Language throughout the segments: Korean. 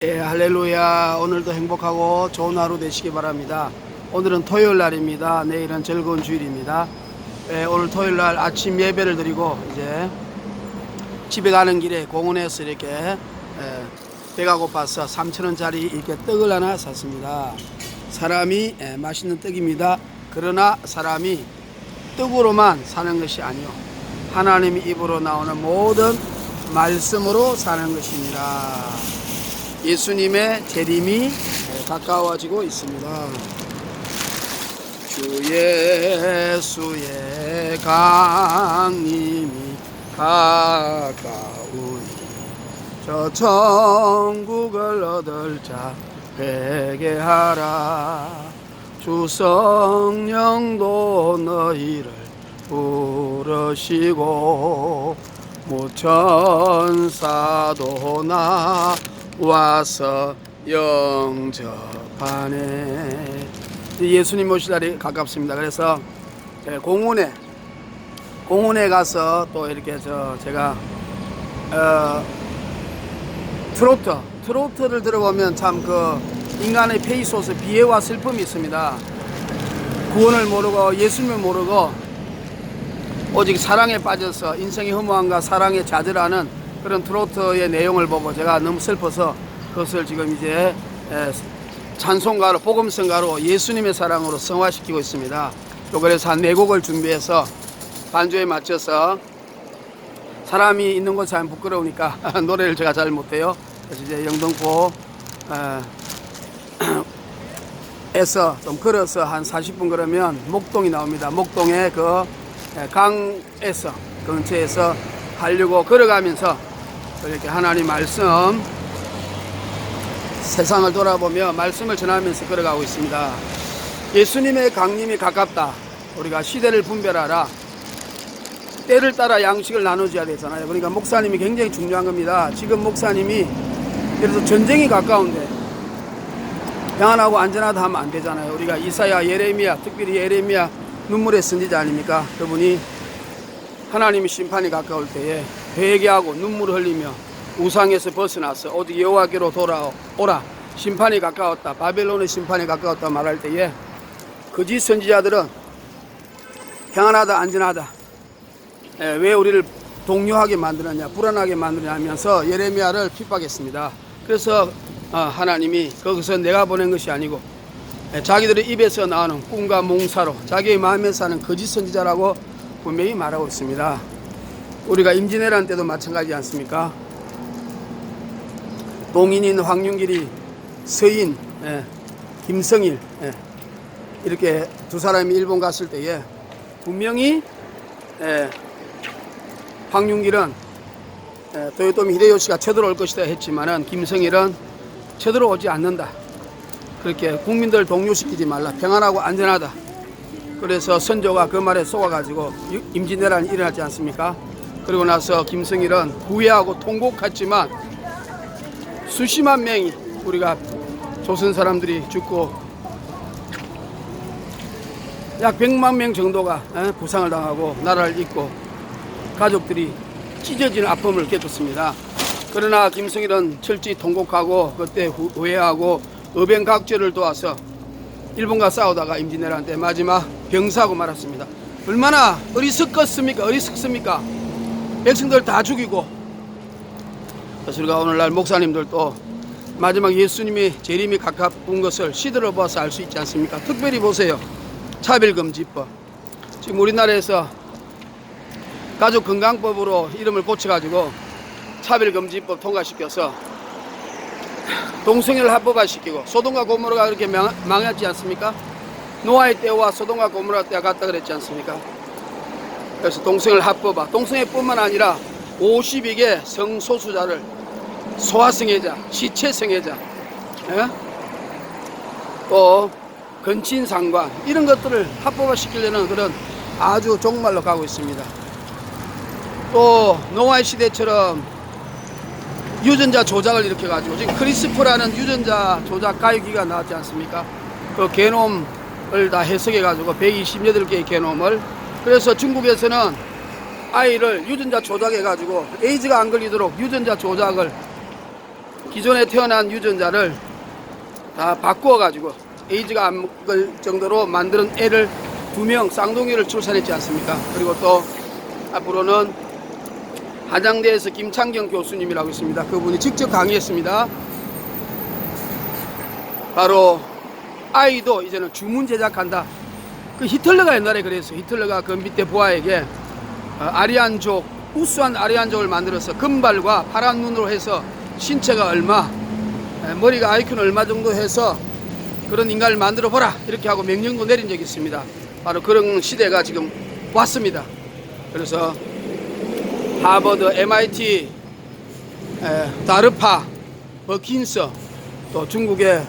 할렐루야. 오늘도 행복하고 좋은 하루 되시기 바랍니다. 오늘은 토요일 날입니다. 내일은 즐거운 주일입니다. 오늘 토요일 날 아침 예배를 드리고 이제 집에 가는 길에 공원에서 이렇게 배가 고파서 3,000원짜리 이렇게 떡을 하나 샀습니다. 사람이 맛있는 떡입니다. 그러나 사람이 떡으로만 사는 것이 아니요, 하나님의 입으로 나오는 모든 말씀으로 사는 것입니다. 예수님의 재림이 가까워지고 있습니다. 주 예수의 강림이 가까우니 저 천국을 얻을 자 회개하라. 주 성령도 너희를 부르시고 무천사도 와서 영접하네. 예수님 오실 날이 가깝습니다. 그래서 공원에 가서 또 이렇게 제가 트로트를 들어보면 참 그 인간의 페이소스, 비애와 슬픔이 있습니다. 구원을 모르고 예수님을 모르고 오직 사랑에 빠져서 인생의 허무함과 사랑에 좌절하는 그런 트로트의 내용을 보고 제가 너무 슬퍼서 그것을 지금 이제 찬송가로, 복음성가로 예수님의 사랑으로 성화시키고 있습니다. 또 그래서 한 4곡을 준비해서 반주에 맞춰서, 사람이 있는 곳에 하면 부끄러우니까 노래를 제가 잘 못해요. 그래서 이제 영등포 에서 좀 걸어서 한 40분 걸으면 목동이 나옵니다. 목동에 그 강에서 근처에서 가려고 걸어가면서 이렇게 하나님 말씀, 세상을 돌아보며 말씀을 전하면서 걸어가고 있습니다. 예수님의 강림이 가깝다. 우리가 시대를 분별하라. 때를 따라 양식을 나눠줘야 되잖아요. 그러니까 목사님이 굉장히 중요한 겁니다. 지금 목사님이 그래서 전쟁이 가까운데 평안하고 안전하다 하면 안 되잖아요. 우리가 이사야, 예레미야, 특별히 예레미야 눈물의 선지자 아닙니까? 그분이 하나님의 심판이 가까울 때에 회개하고 눈물을 흘리며 우상에서 벗어나서 오직 여호와께로 돌아오라. 심판이 가까웠다. 바벨론의 심판이 가까웠다 말할 때에 거짓 선지자들은 평안하다, 안전하다, 왜 우리를 동요하게 만드느냐, 불안하게 만드느냐 하면서 예레미야를 핍박했습니다. 그래서 하나님이 거기서 내가 보낸 것이 아니고 자기들의 입에서 나오는 꿈과 몽사로 자기의 마음에 사는 거짓 선지자라고 분명히 말하고 있습니다. 우리가 임진왜란 때도 마찬가지지 않습니까? 동인인 황윤길이, 서인 김성일, 이렇게 두 사람이 일본 갔을 때에 분명히 황윤길은 도요토미 히데요시가 쳐들어올 것이다 했지만은 김성일은 쳐들어오지 않는다. 그렇게 국민들 동요시키지 말라. 평안하고 안전하다. 그래서 선조가 그 말에 속아가지고 임진왜란이 일어났지 않습니까? 그리고 나서 김성일은 후회하고 통곡했지만 수십만 명이, 우리가 조선 사람들이 죽고 약 100만 명 정도가 부상을 당하고 나라를 잃고 가족들이 찢어지는 아픔을 겪었습니다. 그러나 김성일은 철저히 통곡하고 그때 후회하고 의병각절을 도와서 일본과 싸우다가 임진왜란 때 마지막 병사하고 말았습니다. 얼마나 어리석습니까? 백성들 다 죽이고. 그래서 우리가 오늘날 목사님들도 마지막 예수님의 재림이 가까운 것을 시대로 봐서 알 수 있지 않습니까? 특별히 보세요. 차별금지법. 지금 우리나라에서 가족건강법으로 이름을 고쳐가지고 차별금지법 통과시켜서 동성애를 합법화시키고, 소돔과 고모라가 그렇게 망했지 않습니까? 노아의 때와 소돔과 고모라 때가 같다 그랬지 않습니까? 그래서 동성애를 합법화, 동성애뿐만 아니라 52개 성소수자를 소아성애자, 시체성애자, 또 건친상관, 이런 것들을 합법화시키려는 그런 아주 종말로 가고 있습니다. 또 노아의 시대처럼 유전자 조작을 일으켜가지고 지금 크리스프라는 유전자 조작 가위기가 나왔지 않습니까? 그 게놈을 다 해석해가지고 128개의 게놈을, 그래서 중국에서는 아이를 유전자 조작해가지고 에이즈가 안 걸리도록 유전자 조작을 기존에 태어난 유전자를 다 바꾸어 가지고 에이즈가 안 먹을 정도로 만드는 애를 2명 쌍둥이를 출산했지 않습니까? 그리고 또 앞으로는 한양대에서 김창경 교수님이라고 있습니다. 그분이 직접 강의했습니다. 바로 아이도 이제는 주문 제작한다. 그 히틀러가 옛날에 그랬어요. 히틀러가 그 밑에 부하에게 아리안족, 우수한 아리안족을 만들어서 금발과 파란 눈으로 해서 신체가 얼마, 머리가 IQ는 얼마 정도 해서 그런 인간을 만들어 보라 이렇게 하고 명령도 내린 적이 있습니다. 바로 그런 시대가 지금 왔습니다. 그래서 하버드, MIT, 다르파, 버킨서, 또 중국의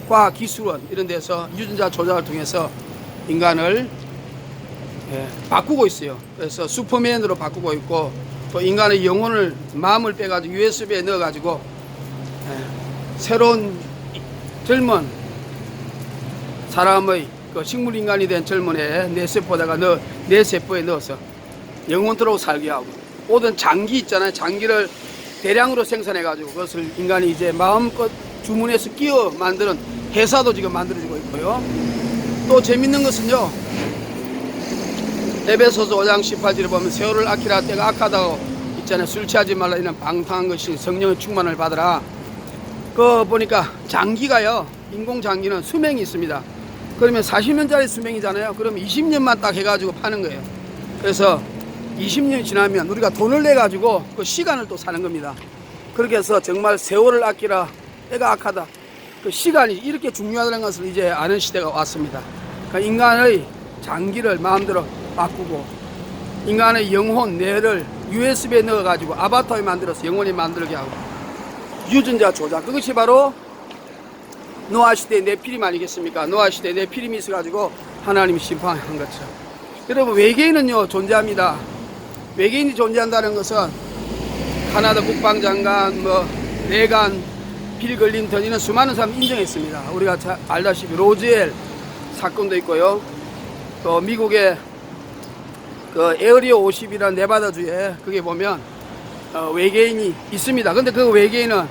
과학기술원 이런 데서 유전자 조작을 통해서 인간을 바꾸고 있어요. 그래서 슈퍼맨으로 바꾸고 있고, 또 인간의 영혼을, 마음을 빼가지고 USB에 넣어가지고 새로운 젊은 사람의 그 식물인간이 된 젊은 애 뇌세포에다가 뇌세포에 넣어서 영원토록 살게 하고, 모든 장기 있잖아요. 장기를 대량으로 생산해가지고 그것을 인간이 이제 마음껏 주문해서 끼워 만드는 회사도 지금 만들어지고 있고요. 또 재밌는 것은요, 에베소서 5장 18절에 보면 세월을 아끼라 때가 악하다고 있잖아요. 술 취하지 말라 이는 방탕한 것이 성령의 충만을 받으라. 그 보니까 장기가요, 인공 장기는 수명이 있습니다. 그러면 40년짜리 수명이잖아요. 그러면 20년만 딱 해가지고 파는 거예요. 그래서 20년이 지나면 우리가 돈을 내 가지고 그 시간을 또 사는 겁니다. 그렇게 해서 정말 세월을 아끼라 때가 악하다, 그 시간이 이렇게 중요하다는 것을 이제 아는 시대가 왔습니다. 그러니까 인간의 장기를 마음대로 바꾸고, 인간의 영혼, 뇌를 USB에 넣어 가지고 아바타에 만들어서 영혼이 만들게 하고, 유전자 조작, 그것이 바로 노아 시대의 네피림 아니겠습니까? 노아 시대의 네피림이 있어 가지고 하나님이 심판한 것처럼. 여러분, 외계인은요 존재합니다. 외계인이 존재한다는 것은 카나다 국방장관, 레간, 빌 클린턴 이런 수많은 사람이 인정했습니다. 우리가 잘 알다시피 로즈웰 사건도 있고요. 또 미국의 그 에어리어 50이라는 네바다주에 그게 보면 외계인이 있습니다. 근데 그 외계인은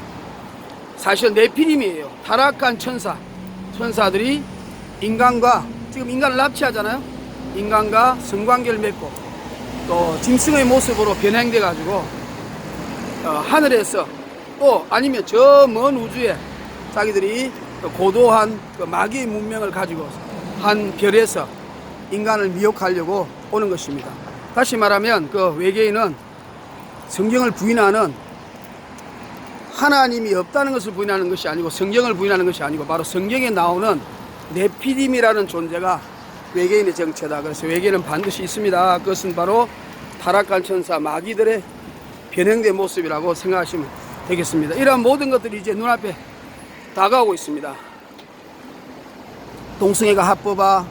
사실 네피림이에요. 타락한 천사들이 인간과, 지금 인간을 납치하잖아요. 인간과 성관계를 맺고 또 짐승의 모습으로 변형돼 가지고 하늘에서, 또 아니면 저 먼 우주에 자기들이 고도한 그 마귀의 문명을 가지고 한 별에서 인간을 미혹하려고 오는 것입니다. 다시 말하면 그 외계인은 성경을 부인하는, 하나님이 없다는 것을 부인하는 것이 아니고 성경을 부인하는 것이 아니고 바로 성경에 나오는 네피림이라는 존재가 외계인의 정체다. 그래서 외계인은 반드시 있습니다. 그것은 바로 타락한 천사 마귀들의 변형된 모습이라고 생각하시면 되겠습니다. 이러한 모든 것들이 이제 눈앞에 다가오고 있습니다. 동성애가 합법화,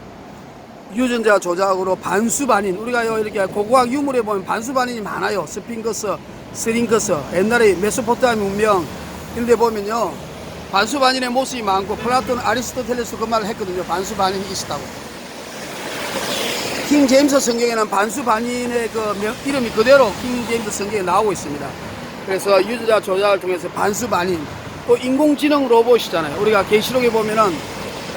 유전자 조작으로 반수반인, 우리가 이렇게 고고학 유물에 보면 반수반인이 많아요. 스핑크스, 스링크스, 옛날에 메소포타미아 문명 이런 데 보면요 반수반인의 모습이 많고, 플라톤, 아리스토텔레스 그 말을 했거든요. 반수반인이 있었다고. 킹 제임스 성경에는 반수반인의 그 이름이 그대로 킹 제임스 성경에 나오고 있습니다. 그래서 유전자 조작을 통해서 반수반인, 또 인공지능 로봇이잖아요. 우리가 계시록에 보면은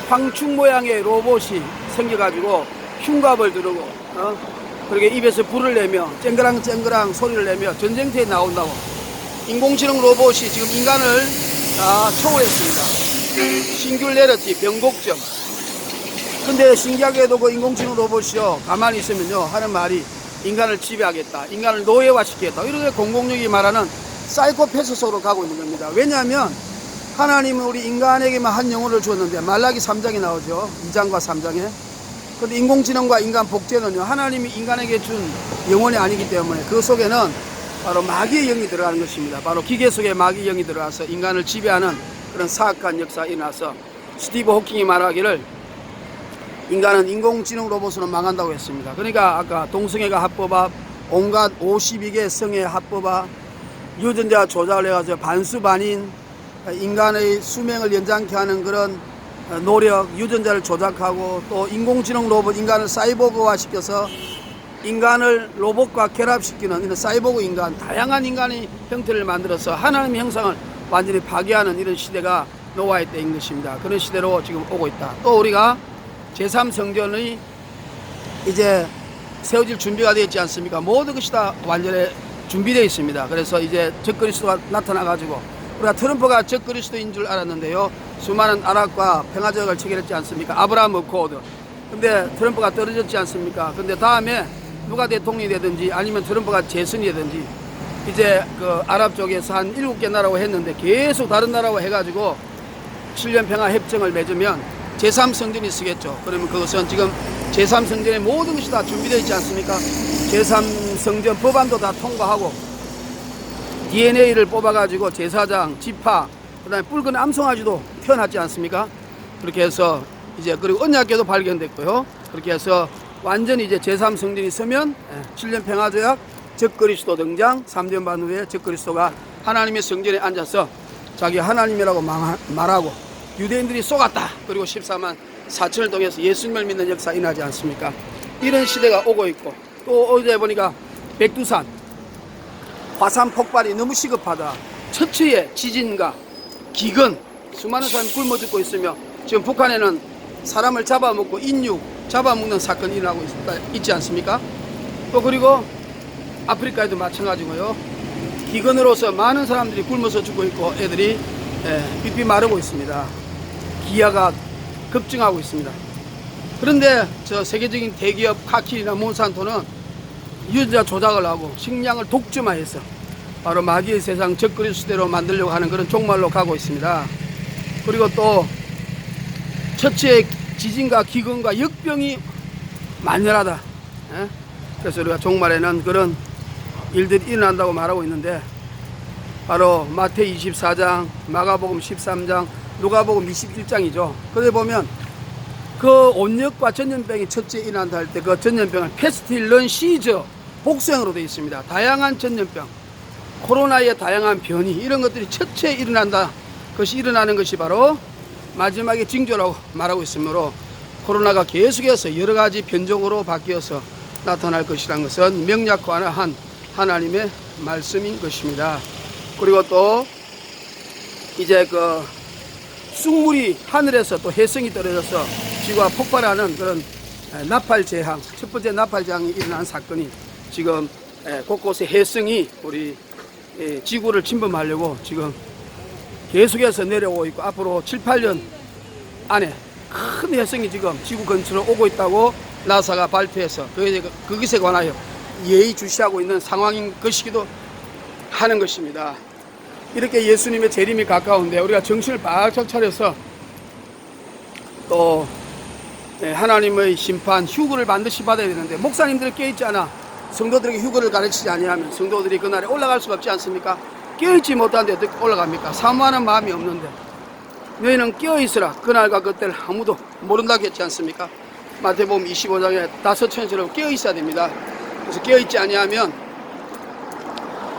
황충 모양의 로봇이 생겨가지고 흉갑을 두르고 그렇게 입에서 불을 내며 쨍그랑쨍그랑 소리를 내며 전쟁터에 나온다고. 인공지능 로봇이 지금 인간을 다 초월했습니다. 싱귤레러티, 변곡점. 근데 신기하게도 그 인공지능 로봇이요, 가만히 있으면요 하는 말이 인간을 지배하겠다, 인간을 노예화시키겠다, 이렇게 공공력이 말하는 사이코패스 속으로 가고 있는 겁니다. 왜냐하면 하나님은 우리 인간에게만 한 영혼을 주었는데, 말라기 3장에 나오죠. 2장과 3장에. 근데 인공지능과 인간 복제는요, 하나님이 인간에게 준 영혼이 아니기 때문에 그 속에는 바로 마귀의 영이 들어가는 것입니다. 바로 기계 속에 마귀의 영이 들어가서 인간을 지배하는 그런 사악한 역사가 일어나서, 스티브 호킹이 말하기를 인간은 인공지능 로봇으로 망한다고 했습니다. 그러니까 아까 동성애가 합법화, 온갖 52개 성애 합법화, 유전자 조작을 해가지고 반수반인, 인간의 수명을 연장케 하는 그런 노력, 유전자를 조작하고, 또 인공지능 로봇, 인간을 사이보그화 시켜서 인간을 로봇과 결합시키는 이런 사이보그 인간, 다양한 인간의 형태를 만들어서 하나님의 형상을 완전히 파괴하는 이런 시대가 노아의 때인 것입니다. 그런 시대로 지금 오고 있다. 또 우리가 제3성전이 이제 세워질 준비가 되어 있지 않습니까? 모든 것이 다 완전히 준비되어 있습니다. 그래서 이제 적그리스도가 나타나가지고 우리가 트럼프가 적그리스도인 줄 알았는데요. 수많은 아랍과 평화조약을 체결했지 않습니까? 아브라함 어코드. 근데 트럼프가 떨어졌지 않습니까? 근데 다음에 누가 대통령이 되든지 아니면 트럼프가 재선이 되든지 이제 그 아랍 쪽에서 한 7개 나라고 했는데 계속 다른 나라고 해가지고 7년 평화 협정을 맺으면 제3성전이 쓰겠죠. 그러면 그것은 지금 제3성전의 모든 것이 다 준비되어 있지 않습니까? 제3성전 법안도 다 통과하고 DNA를 뽑아가지고 제사장, 지파, 그 다음에 붉은 암송아지도 태어났지 않습니까? 그렇게 해서 이제 그리고 언약궤도 발견됐고요. 그렇게 해서 완전히 이제 제3성전이 서면 7년 평화조약, 적그리스도 등장, 3년 반 후에 적그리스도가 하나님의 성전에 앉아서 자기 하나님이라고 말하고 유대인들이 쏘갔다. 그리고 14만 4천을 통해서 예수님을 믿는 역사 일어나지 않습니까? 이런 시대가 오고 있고 또 어제 보니까 백두산 화산 폭발이 너무 시급하다. 처치의 지진과 기근 수많은 사람이 굶어 죽고 있으며 지금 북한에는 사람을 잡아먹고 인육 잡아먹는 사건이 일어나고 있지 않습니까? 또 그리고 아프리카에도 마찬가지고요. 기근으로서 많은 사람들이 굶어서 죽고 있고 애들이 삐삐 마르고 있습니다. 기아가 급증하고 있습니다. 그런데 저 세계적인 대기업 카키나 몬산토는 유전자 조작을 하고 식량을 독점화해서 바로 마귀의 세상 적그리스도대로 만들려고 하는 그런 종말로 가고 있습니다. 그리고 또 처치의 지진과 기근과 역병이 만연하다. 그래서 우리가 종말에는 그런 일들이 일어난다고 말하고 있는데 바로 마태이 24장, 마가복음 13장, 누가복음 21장이죠. 거기에 보면 그 온역과 전염병이 첫째 일어난다 할 때 그 전염병을 패스틸런 시저 복수형으로 되어 있습니다. 다양한 전염병, 코로나의 다양한 변이 이런 것들이 첫째 일어난다. 그것이 일어나는 것이 바로 마지막의 징조라고 말하고 있으므로 코로나가 계속해서 여러 가지 변종으로 바뀌어서 나타날 것이라는 것은 명약화한 하나님의 말씀인 것입니다. 그리고 또 이제 그 쑥물이 하늘에서 또 해성이 떨어져서 지구가 폭발하는 그런 나팔 재앙, 첫 번째 나팔 재앙이 일어난 사건이 지금 곳곳에 해성이 우리 지구를 침범하려고 지금 계속해서 내려오고 있고 앞으로 7, 8년 안에 큰 해성이 지금 지구 근처로 오고 있다고 나사가 발표해서 그것에 관하여 예의주시하고 있는 상황인 것이기도 하는 것입니다. 이렇게 예수님의 재림이 가까운데 우리가 정신을 바짝 차려서 또 하나님의 심판 휴거를 반드시 받아야 되는데 목사님들이 깨어있지 않아 성도들에게 휴거를 가르치지 아니하면 성도들이 그날에 올라갈 수가 없지 않습니까? 깨어있지 못한데 어떻게 올라갑니까? 사모하는 마음이 없는데 너희는 깨어있으라 그날과 그때를 아무도 모른다고 했지 않습니까? 마태복음 25장에 5처녀처럼 깨어있어야 됩니다. 그래서 깨어있지 아니하면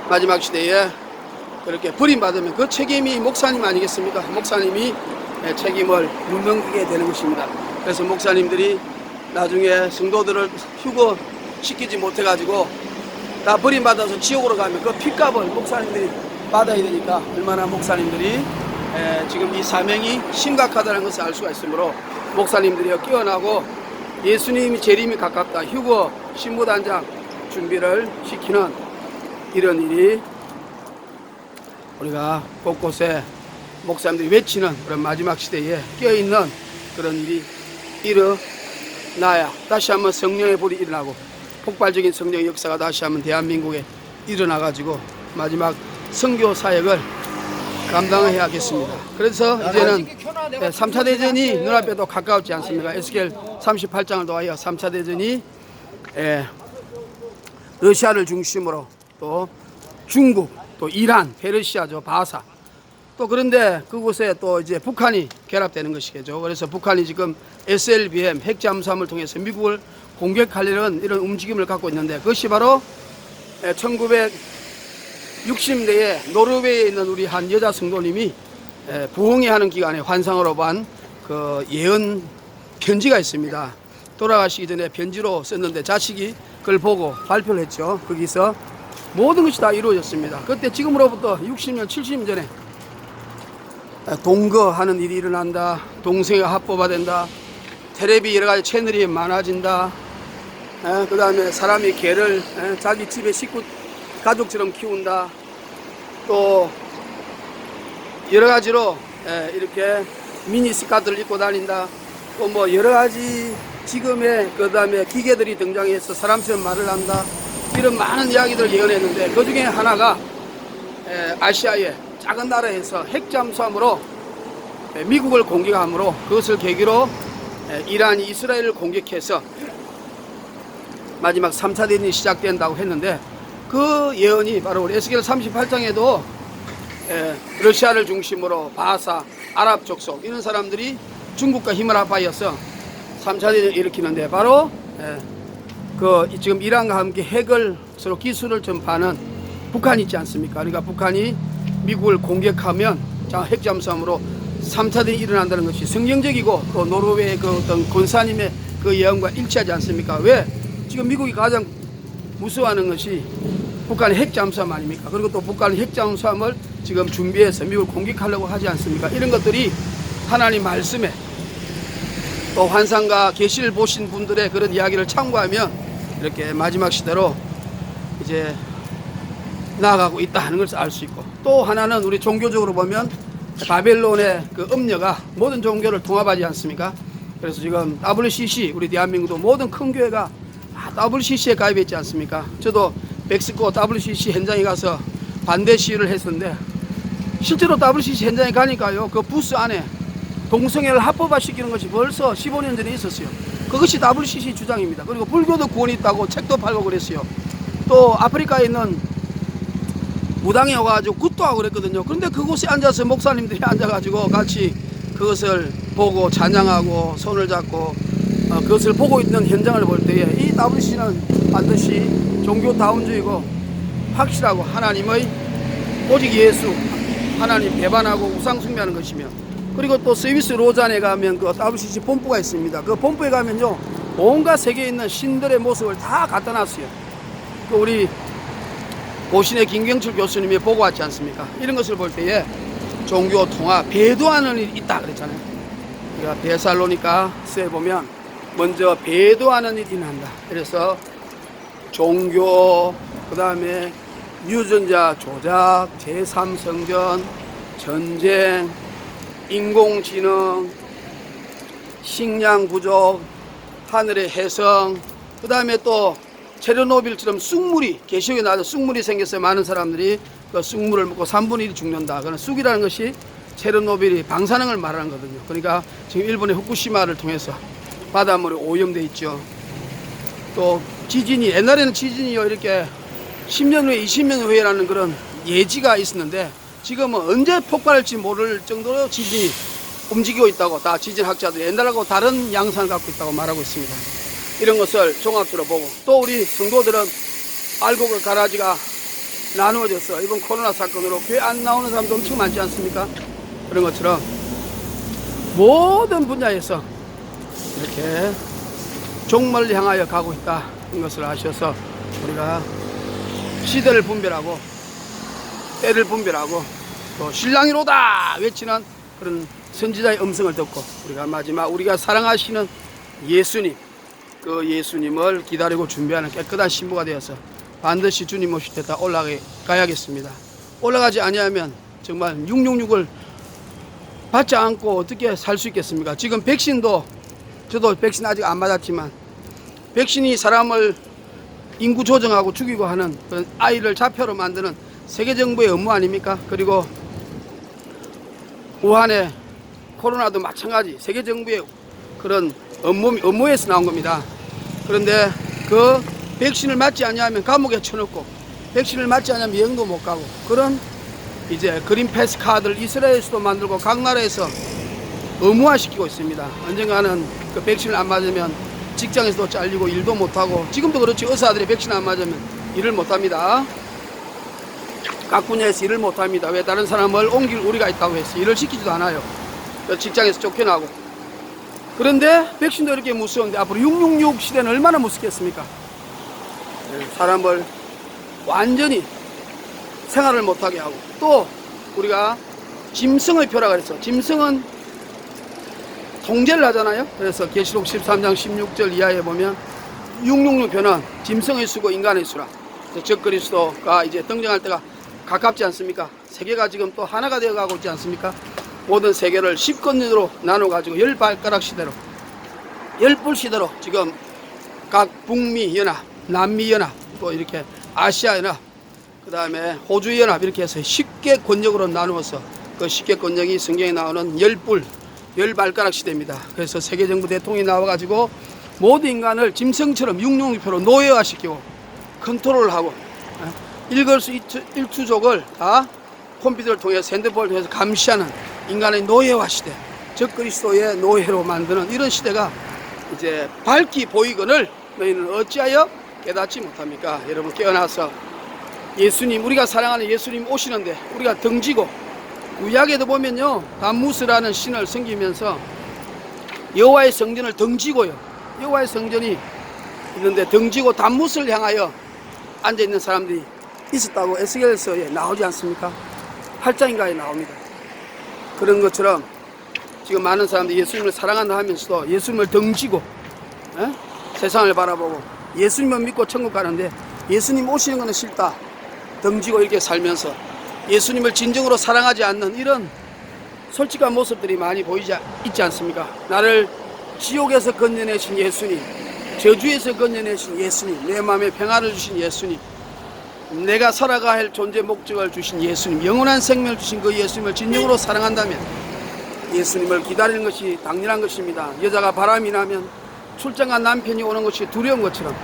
마지막 시대에 그렇게 버림받으면 그 책임이 목사님 아니겠습니까? 목사님이 책임을 묻는게 되는 것입니다. 그래서 목사님들이 나중에 성도들을 휴거시키지 못해가지고 다 버림받아서 지옥으로 가면 그 핏값을 목사님들이 받아야 되니까 얼마나 목사님들이 지금 이 사명이 심각하다는 것을 알 수가 있으므로 목사님들이 깨어나고 예수님이 재림이 가깝다 휴거 신부단장 준비를 시키는 이런 일이 우리가 곳곳에 목사님들이 외치는 그런 마지막 시대에 깨어있는 그런 일이 일어나야 다시 한번 성령의 불이 일어나고 폭발적인 성령의 역사가 다시 한번 대한민국에 일어나가지고 마지막 선교 사역을 감당해야겠습니다. 그래서 이제는 3차 대전이 눈앞에도 가까웠지 않습니까? 에스겔 38장을 도하여 3차 대전이 러시아를 중심으로 또 중국, 또 이란, 페르시아죠, 바사. 또 그런데 그곳에 또 이제 북한이 결합되는 것이겠죠. 그래서 북한이 지금 SLBM 핵잠수함을 통해서 미국을 공격하려는 이런 움직임을 갖고 있는데 그것이 바로 1960년대에 노르웨이에 있는 우리 한 여자 성도님이 부흥회 하는 기간에 환상으로 본 그 예언 편지가 있습니다. 돌아가시기 전에 편지로 썼는데 자식이 그걸 보고 발표를 했죠. 거기서 모든 것이 다 이루어졌습니다. 그때 지금으로부터 60년, 70년 전에 동거하는 일이 일어난다. 동성애가 합법화된다. 텔레비 여러 가지 채널이 많아진다. 그 다음에 사람이 개를 자기 집에 식구 가족처럼 키운다. 또 여러 가지로 이렇게 미니 스카트를 입고 다닌다. 또 뭐 여러 가지 지금의 그 다음에 기계들이 등장해서 사람처럼 말을 한다. 이런 많은 이야기들을 예언했는데 그 중에 하나가 아시아의 작은 나라에서 핵잠수함으로 미국을 공격함으로 그것을 계기로 이란이 이스라엘을 공격해서 마지막 3차 대전이 시작된다고 했는데 그 예언이 바로 우리 에스겔 38장에도 러시아를 중심으로 바사, 아랍 족속 이런 사람들이 중국과 힘을 합하여서 3차 대전을 일으키는데 바로 지금 이란과 함께 핵을 서로 기술을 전파하는 북한이 있지 않습니까? 그러니까 북한이 미국을 공격하면 핵잠수함으로 3차 대전이 일어난다는 것이 성경적이고 또 노르웨이의 그 어떤 권사님의 그 예언과 일치하지 않습니까? 왜? 지금 미국이 가장 무서워하는 것이 북한의 핵잠수함 아닙니까? 그리고 또 북한의 핵잠수함을 지금 준비해서 미국을 공격하려고 하지 않습니까? 이런 것들이 하나님 말씀에 또 환상과 계시를 보신 분들의 그런 이야기를 참고하면 이렇게 마지막 시대로 이제 나아가고 있다 하는 것을 알 수 있고, 또 하나는 우리 종교적으로 보면 바벨론의 그 음녀가 모든 종교를 통합하지 않습니까? 그래서 지금 WCC 우리 대한민국도 모든 큰 교회가 WCC에 가입했지 않습니까? 저도 멕시코 WCC 현장에 가서 반대 시위를 했었는데 실제로 WCC 현장에 가니까요, 그 부스 안에 동성애를 합법화시키는 것이 벌써 15년 전에 있었어요. 그것이 WCC 주장입니다. 그리고 불교도 구원이 있다고 책도 팔고 그랬어요. 또 아프리카에 있는 무당에 와가지고 굿도 하고 그랬거든요. 그런데 그곳에 앉아서 목사님들이 앉아가지고 같이 그것을 보고 찬양하고 손을 잡고 그것을 보고 있는 현장을 볼 때에 이 WCC는 반드시 종교다운주의고 확실하고 하나님의 오직 예수, 하나님 배반하고 우상 숭배하는 것이며, 그리고 또 스위스 로잔에 가면 그 WCC 본부가 있습니다. 그 본부에 가면요, 온갖 세계에 있는 신들의 모습을 다 갖다 놨어요. 그 우리 고신의 김경철 교수님이 보고 왔지 않습니까? 이런 것을 볼 때에 종교 통합, 배도하는 일이 있다 그랬잖아요. 우리가 데살로니가서에 보면 먼저 배도하는 일이 난다. 그래서 종교, 그 다음에 유전자 조작, 제3성전, 전쟁, 인공지능, 식량 부족, 하늘의 혜성, 그 다음에 또 체르노빌처럼 쑥물이, 계시록에 나와서 쑥물이 생겨서 많은 사람들이 그 쑥물을 먹고 3분의 1이 죽는다. 그런 쑥이라는 것이 체르노빌이 방사능을 말하는 거거든요. 그러니까 지금 일본의 후쿠시마를 통해서 바닷물이 오염돼 있죠. 또 지진이, 옛날에는 지진이요 이렇게 10년 후에 20년 후에라는 그런 예지가 있었는데 지금은 언제 폭발할지 모를 정도로 지진이 움직이고 있다고 다 지진학자들이 옛날하고 다른 양상을 갖고 있다고 말하고 있습니다. 이런 것을 종합적으로 보고, 또 우리 성도들은 알고 그 가라지가 나누어져서 이번 코로나 사건으로 교회 안 나오는 사람도 엄청 많지 않습니까? 그런 것처럼 모든 분야에서 이렇게 종말을 향하여 가고 있다, 이런 것을 아셔서 우리가 시대를 분별하고 때를 분별하고 또 신랑이로다 외치는 그런 선지자의 음성을 듣고 우리가 마지막 우리가 사랑하시는 예수님, 그 예수님을 기다리고 준비하는 깨끗한 신부가 되어서 반드시 주님 오실 때 다 올라가야겠습니다. 올라가지 아니하면 정말 666을 받지 않고 어떻게 살 수 있겠습니까? 지금 백신도, 저도 백신 아직 안 맞았지만 백신이 사람을 인구 조정하고 죽이고 하는 그런 아이를 자표로 만드는 세계 정부의 업무 아닙니까? 그리고 우한의 코로나도 마찬가지 세계 정부의 그런 업무에서 나온 겁니다. 그런데 그 백신을 맞지 않으면 감옥에 쳐넣고 백신을 맞지 않으면 여행도 못 가고 그런 이제 그린 패스 카드를 이스라엘에서도 만들고 각 나라에서 의무화시키고 있습니다. 언젠가는 그 백신을 안 맞으면 직장에서도 잘리고 일도 못하고, 지금도 그렇지, 의사들이 백신 안 맞으면 일을 못합니다. 각 분야에서 일을 못합니다. 왜? 다른 사람을 옮길 우리가 있다고 해서 일을 시키지도 않아요. 직장에서 쫓겨나고. 그런데 백신도 이렇게 무서운데 앞으로 666 시대는 얼마나 무섭겠습니까? 사람을 완전히 생활을 못하게 하고, 또 우리가 짐승의 표라 그랬어. 짐승은 통제를 하잖아요. 그래서 계시록 13장 16절 이하에 보면 666표는 짐승의 수고 인간의 수라. 적그리스도가 이제 등장할 때가 가깝지 않습니까? 세계가 지금 또 하나가 되어 가고 있지 않습니까? 모든 세계를 10권으로 나눠 가지고 10발가락 시대로 10뿔 시대로 지금 각 북미 연합, 남미 연합, 또 이렇게 아시아 연합, 그 다음에 호주 연합 이렇게 해서 10개 권력으로 나누어서 그 10개 권력이 성경에 나오는 10뿔, 10발가락 시대입니다. 그래서 세계정부 대통령이 나와가지고 모든 인간을 짐승처럼 666표로 노예화시키고 컨트롤을 하고 일거수 일투족을 다 컴퓨터를 통해서 핸드폰을 통해서 감시하는 인간의 노예화 시대, 적그리스도의 노예로 만드는 이런 시대가 이제 밝히 보이거늘 너희는 어찌하여 깨닫지 못합니까? 여러분 깨어나서 예수님, 우리가 사랑하는 예수님 오시는데 우리가 등지고, 구약에도 보면요 담무스라는 신을 섬기면서 여호와의 성전을 등지고요, 여호와의 성전이 있는데 등지고 담무스를 향하여 앉아있는 사람들이 있었다고 에스겔서에 나오지 않습니까? 8장인가에 나옵니다. 그런 것처럼 지금 많은 사람들이 예수님을 사랑한다 하면서도 예수님을 등지고 세상을 바라보고 예수님을 믿고 천국 가는데 예수님 오시는 것은 싫다 등지고 이렇게 살면서 예수님을 진정으로 사랑하지 않는 이런 솔직한 모습들이 많이 있지 않습니까? 나를 지옥에서 건져내신 예수님, 저주에서 건져내신 예수님, 내 마음에 평안을 주신 예수님, 내가 살아가야 할 존재 목적을 주신 예수님, 영원한 생명을 주신 그 예수님을 진정으로 사랑한다면 예수님을 기다리는 것이 당연한 것입니다. 여자가 바람이 나면 출장간 남편이 오는 것이 두려운 것처럼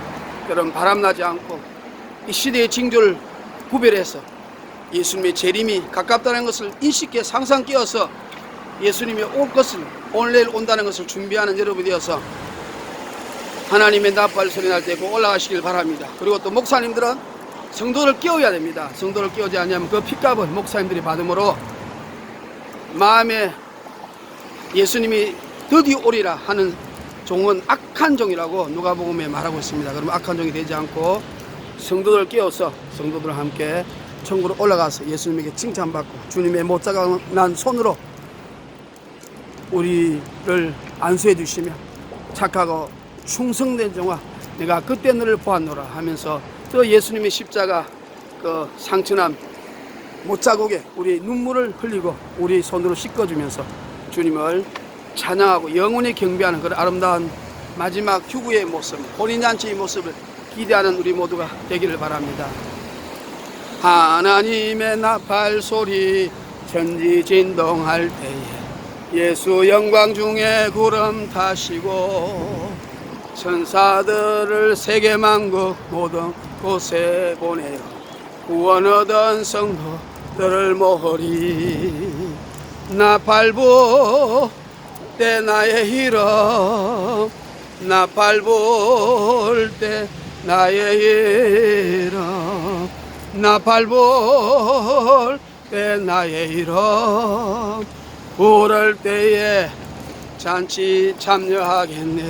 그런 바람나지 않고 이 시대의 징조를 구별해서 예수님의 재림이 가깝다는 것을 인식해 상상 깨어서 예수님이 올 것을, 오늘 내일 온다는 것을 준비하는 여러분이 되어서 하나님의 나팔 소리 날 때 꼭 올라가시길 바랍니다. 그리고 또 목사님들은 성도를 깨워야 됩니다. 성도를 깨우지 않으면 그 핏값은 목사님들이 받음으로 마음에 예수님이 드디어 오리라 하는 종은 악한 종이라고 누가복음에 말하고 있습니다. 그러면 악한 종이 되지 않고 성도들을 깨워서 성도들과 함께 천국으로 올라가서 예수님에게 칭찬받고 주님의 못자국난 손으로 우리를 안수해 주시며 착하고 충성된 종아 내가 그때 너를 보았노라 하면서 또 예수님의 십자가 그 상처난 못자국에 우리 눈물을 흘리고 우리 손으로 씻어주면서 주님을 찬양하고 영원히 경배하는 그런 아름다운 마지막 휴구의 모습, 혼인잔치의 모습을 기대하는 우리 모두가 되기를 바랍니다. 하나님의 나팔 소리 천지 진동할 때에 예수 영광 중에 구름 타시고 천사들을 세계만국 모든 곳에 보내어 구원 얻은 성도들을 모으리. 나팔 불 때 나의 이름, 나팔 불 때 나의 이름, 나팔 불 때 나의 이름, 부를 때에 잔치 참여하겠네.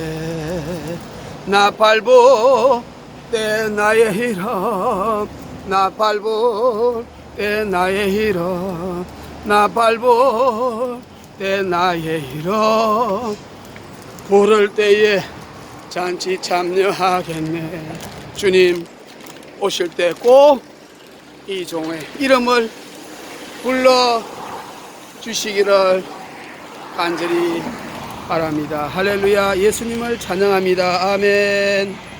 나팔 불 때 나의 이름, 나팔 불 때 나의 이름, 나팔 불 때 나의 이름, 부를 때에 잔치 참여하겠네. 주님 오실 때 꼭 이 종의 이름을 불러 주시기를 간절히 바랍니다. 할렐루야. 예수님을 찬양합니다. 아멘.